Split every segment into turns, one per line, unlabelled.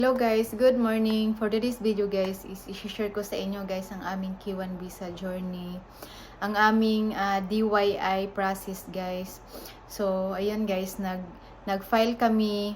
Hello guys, good morning. For today's video guys is i-share ko sa inyo guys ang aming K1 visa journey. Ang aming DYI process guys. So ayan guys, nag-file kami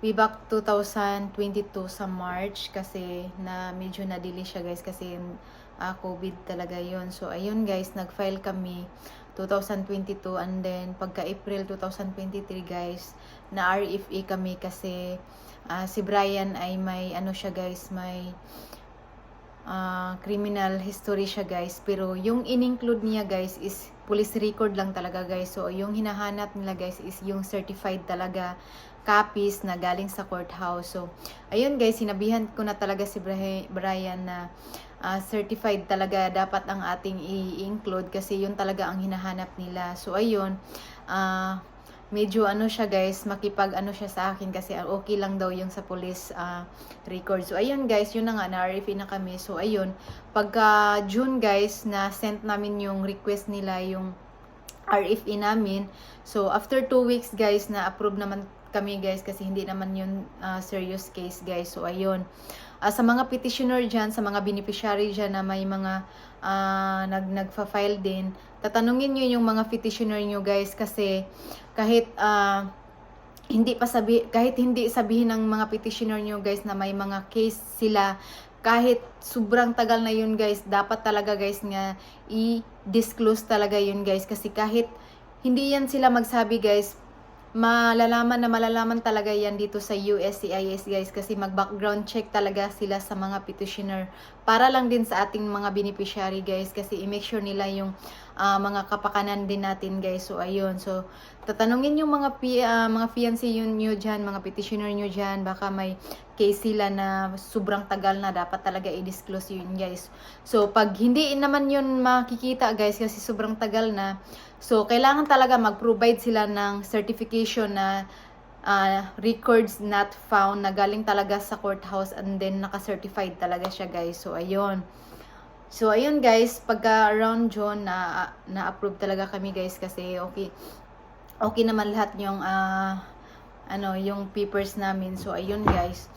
way back 2022 sa March kasi na medyo na-delay siya guys kasi COVID talaga yon. So ayun guys, nag-file kami 2022 and then pagka April 2023 guys na RFA kami kasi si Brian ay may ano siya guys, may criminal history siya guys, pero yung in-include niya guys is police record lang talaga guys. So yung hinahanap nila guys is yung certified talaga copies na galing sa courthouse. So ayun guys, sinabihan ko na talaga si Brian na certified talaga dapat ang ating i-include kasi yun talaga ang hinahanap nila. So ayun, medyo ano siya guys, makipag ano siya sa akin kasi okay lang daw yung sa police record. So ayun guys, yun na nga, na-RFA na kami. So ayun, pagka June guys, na sent namin yung request nila, yung RFA namin. So after 2 weeks guys, na approve naman kami guys kasi hindi naman yun serious case guys. So ayun, sa mga petitioner dyan, sa mga beneficiary dyan na may mga nagfa-file din, tatanungin nyo yung mga petitioner nyo guys kasi kahit kahit hindi sabihin ng mga petitioner nyo guys na may mga case sila, kahit sobrang tagal na yun guys, dapat talaga guys nga i-disclose talaga yun guys kasi kahit hindi yan sila magsabi guys, malalaman talaga yan dito sa USCIS guys kasi mag-background check talaga sila sa mga petitioner para lang din sa ating mga beneficiary guys kasi i-make sure nila yung mga kapakanan din natin guys. So ayun, so tatanungin yung mga fiancé nyo dyan, mga petitioner nyo dyan, baka may case sila na sobrang tagal na, dapat talaga i-disclose yun guys. So pag hindi naman yun makikita guys kasi sobrang tagal na, so kailangan talaga mag-provide sila ng certification na records not found na galing talaga sa courthouse and then naka-certified talaga siya guys. So ayun. So ayun guys, pagka around June na-approve talaga kami guys kasi okay naman lahat yung yung papers namin. So ayun guys,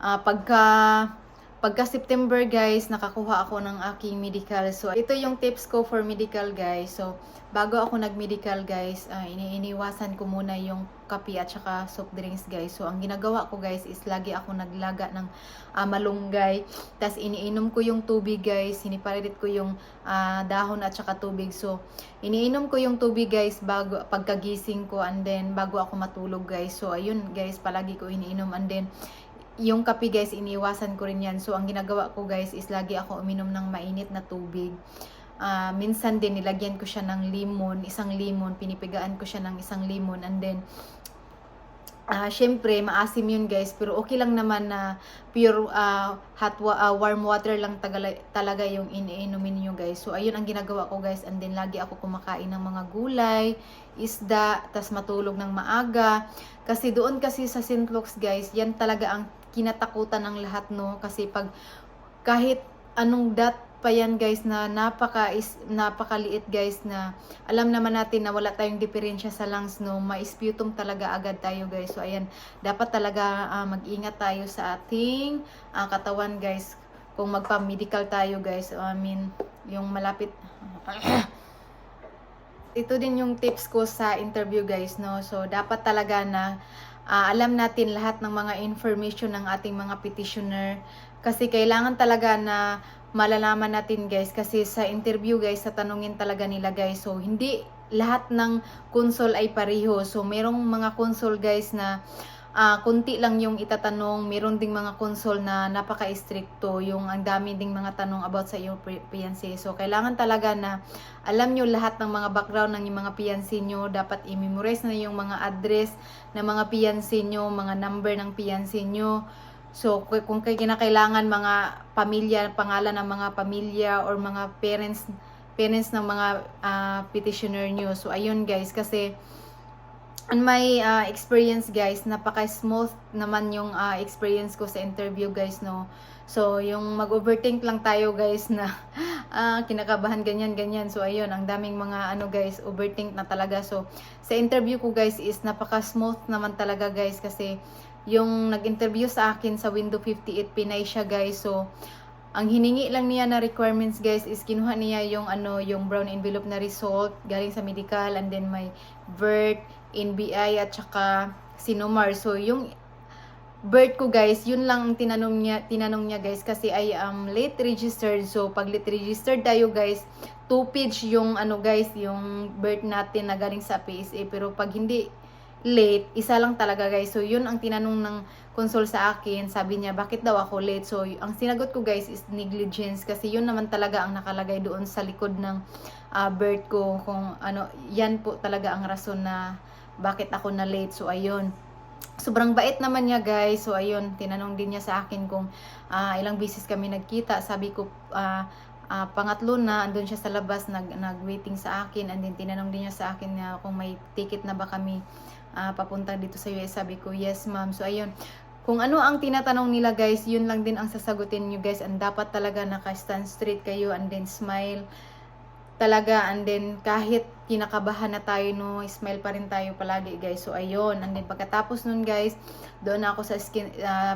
pagka September guys, nakakuha ako ng aking medical. So ito yung tips ko for medical guys. So bago ako nag-medical guys, iniiwasan ko muna yung kape at saka soft drinks guys. So ang ginagawa ko guys is lagi ako naglaga ng malunggay. Tas iniinom ko yung tubig guys, sinipalit ko yung dahon at saka tubig. So iniinom ko yung tubig guys bago pagkagising ko and then bago ako matulog guys. So ayun guys, palagi ko iniinom and then yung kape guys, iniiwasan ko rin yan. So ang ginagawa ko guys is lagi ako uminom ng mainit na tubig. Minsan din nilagyan ko siya ng isang lemon, pinipigaan ko siya ng isang lemon and then syempre maasim yun guys, pero okay lang naman na pure warm water lang talaga yung iniinumin nyo guys. So ayun ang ginagawa ko guys and then lagi ako kumakain ng mga gulay, isda, tas matulog ng maaga kasi doon kasi sa St. Luke's guys, yan talaga ang kinatakutan ng lahat no, kasi kahit anong pa yan guys na napakaliit guys, na alam naman natin na wala tayong diferensya sa lungs no, ma-sputum talaga agad tayo guys. So ayan, dapat talaga mag-ingat tayo sa ating katawan guys kung magpa-medical tayo guys. Yung malapit ito din yung tips ko sa interview guys no. So dapat talaga na alam natin lahat ng mga information ng ating mga petitioner kasi kailangan talaga na malalaman natin guys kasi sa interview guys, sa tanungin talaga nila guys. So hindi lahat ng console ay pareho. So merong mga console guys na kunti lang yung itatanong, meron ding mga console na napaka-stricto, yung ang dami ding mga tanong about sa iyong fiancé. So kailangan talaga na alam nyo lahat ng mga background ng yung mga fiancé nyo, dapat i-memorize na yung mga address ng mga fiancé nyo, mga number ng fiancé nyo. So kung kinakailangan mga pamilya, pangalan ng mga pamilya or mga parents ng mga petitioner nyo. So ayun guys, kasi on my experience guys, napaka-smooth naman yung experience ko sa interview guys, no. So, yung mag-overthink lang tayo guys na kinakabahan ganyan. So, ayun, ang daming mga ano guys, overthink na talaga. So, sa interview ko guys is napaka-smooth naman talaga guys kasi yung nag-interview sa akin sa Window 58 Pinay siya guys. So, ang hiningi lang niya na requirements guys is kinuha niya yung ano, yung brown envelope na result galing sa medical, and then may vert, NBI at saka Sinumar. So yung vert ko guys, yun lang ang tinanong niya guys kasi I am late registered. So pag late registered tayo guys, 2 page yung ano guys, yung vert natin na galing sa PSA, pero pag hindi late, isa lang talaga guys. So yun ang tinanong ng consul sa akin. Sabi niya, bakit daw ako late? So ang sinagot ko guys is negligence, kasi yun naman talaga ang nakalagay doon sa likod ng birth ko, kung ano, yan po talaga ang rason na bakit ako na late. So ayun, sobrang bait naman niya guys. So ayun, tinanong din niya sa akin kung ilang beses kami nagkita. Sabi ko pangatlo na, andun siya sa labas nag-waiting sa akin, and then tinanong din niya sa akin na kung may ticket na ba kami papunta dito sa US. Sabi ko yes ma'am. So ayun, kung ano ang tinatanong nila guys, yun lang din ang sasagutin nyo guys, and dapat talaga naka-stand straight kayo, and then smile talaga, and then kahit kinakabahan na tayo, no, smile pa rin tayo palagi guys. So ayun, and then pagkatapos nun guys, doon ako sa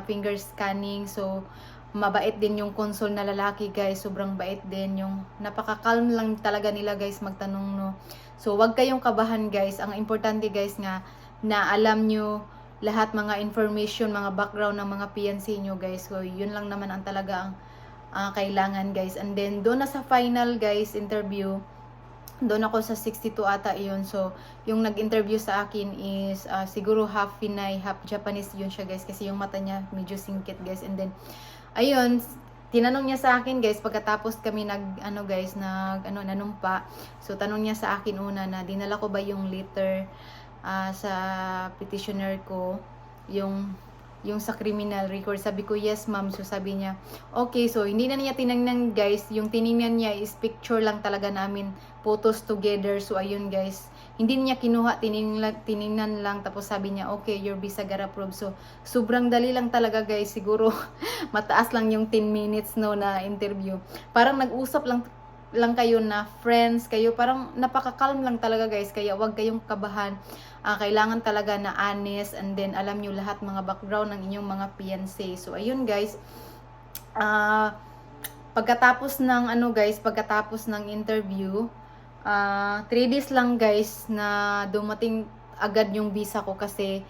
finger scanning. So mabait din yung consul na lalaki guys, sobrang bait din, yung napaka-calm lang talaga nila guys magtanong, no. So wag kayong kabahan guys, ang importante guys nga na alam nyo lahat mga information, mga background ng mga fiancé nyo guys. So yun lang naman ang talaga ang kailangan guys. And then doon na sa final guys interview, doon ako sa 62 ata yun. So yung nag-interview sa akin is siguro half Pinay, half Japanese yun siya guys, kasi yung mata niya medyo singkit guys. And then ayun, tinanong niya sa akin guys, pagkatapos kami nanumpa. So tanong niya sa akin una na dinala ko ba yung letter sa petitioner ko, yung sa criminal record. Sabi ko yes ma'am. So sabi niya okay. So hindi na niya tinignan guys, yung tinignan niya is picture lang talaga namin, photos together. So ayun guys, hindi niya kinuha, tinignan lang, tapos sabi niya okay, your visa got approved. So sobrang dali lang talaga guys, siguro mataas lang yung 10 minutes no na interview. Parang nag-usap lang kayo na friends kayo, parang napaka-calm lang talaga guys, kaya wag kayong kabahan. Kailangan talaga na honest, and then alam nyo lahat mga background ng inyong mga fiancé. So ayun guys, pagkatapos ng interview, 3 days lang guys na dumating agad yung visa ko, kasi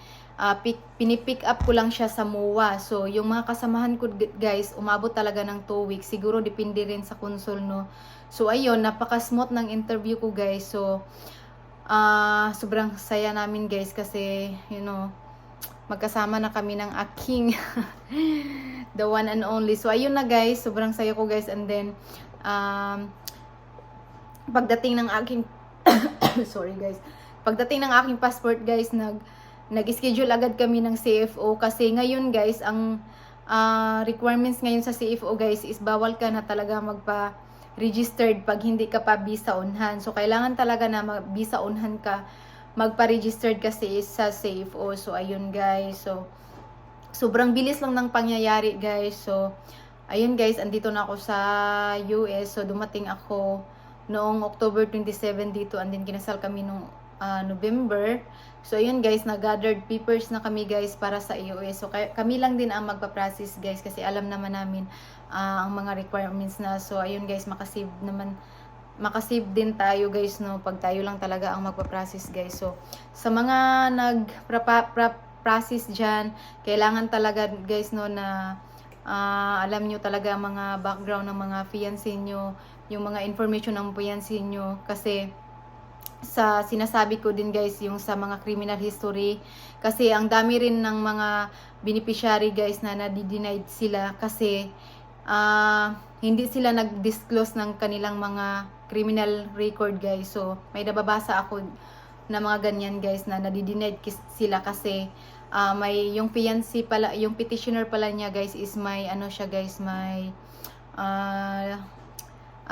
pinipick up ko lang siya sa MOA. So yung mga kasamahan ko guys, umabot talaga ng 2 weeks, siguro depende rin sa consul, no. So ayun, napaka-smooth ng interview ko guys. So sobrang saya namin guys, kasi you know, magkasama na kami ng aking the one and only. So ayun na guys, sobrang saya ko guys. And then pagdating ng aking sorry guys, pagdating ng aking passport guys, nag-schedule agad kami ng CFO, kasi ngayon guys ang requirements ngayon sa CFO guys is bawal ka na talaga magpa-registered pag hindi ka pa visa on hand. So kailangan talaga na visa on hand ka, magpa-registered kasi sa CFO. So ayun guys, so sobrang bilis lang ng pangyayari guys. So ayun guys, andito na ako sa US. So dumating ako noong October 27 dito, and then kinasal kami nung November. So ayun guys, nag-gathered papers na kami guys para sa EOS. So kami lang din ang magpa-process guys, kasi alam naman namin ang mga requirements na. So ayun guys, makasave din tayo guys, no, pag tayo lang talaga ang magpa-process guys. So sa mga nag-process dyan, kailangan talaga guys, no, na alam nyo talaga mga background ng mga fiancé nyo, yung mga information ng fiancé nyo, kasi sa sinasabi ko din guys, yung sa mga criminal history, kasi ang dami rin ng mga beneficiary guys na nadi-denied sila kasi hindi sila nag-disclose ng kanilang mga criminal record guys. So may nababasa ako na mga ganyan guys, na nadi-denied sila kasi may yung fiancé pala, yung petitioner pala niya guys is may ano siya guys, may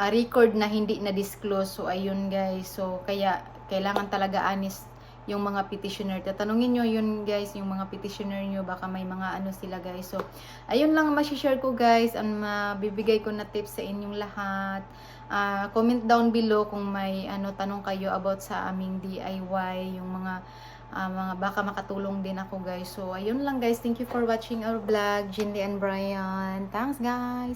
record na hindi na disclose. So ayun guys, so kaya kailangan talaga honest yung mga petitioner. Tatanungin nyo yun guys, yung mga petitioner nyo, baka may mga ano sila guys. So, ayun lang share ko guys, ang mabibigay ko na tips sa inyong lahat. Comment down below kung may tanong kayo about sa aming DIY, yung mga baka makatulong din ako guys. So, ayun lang guys. Thank you for watching our vlog. Jindy and Brian. Thanks guys!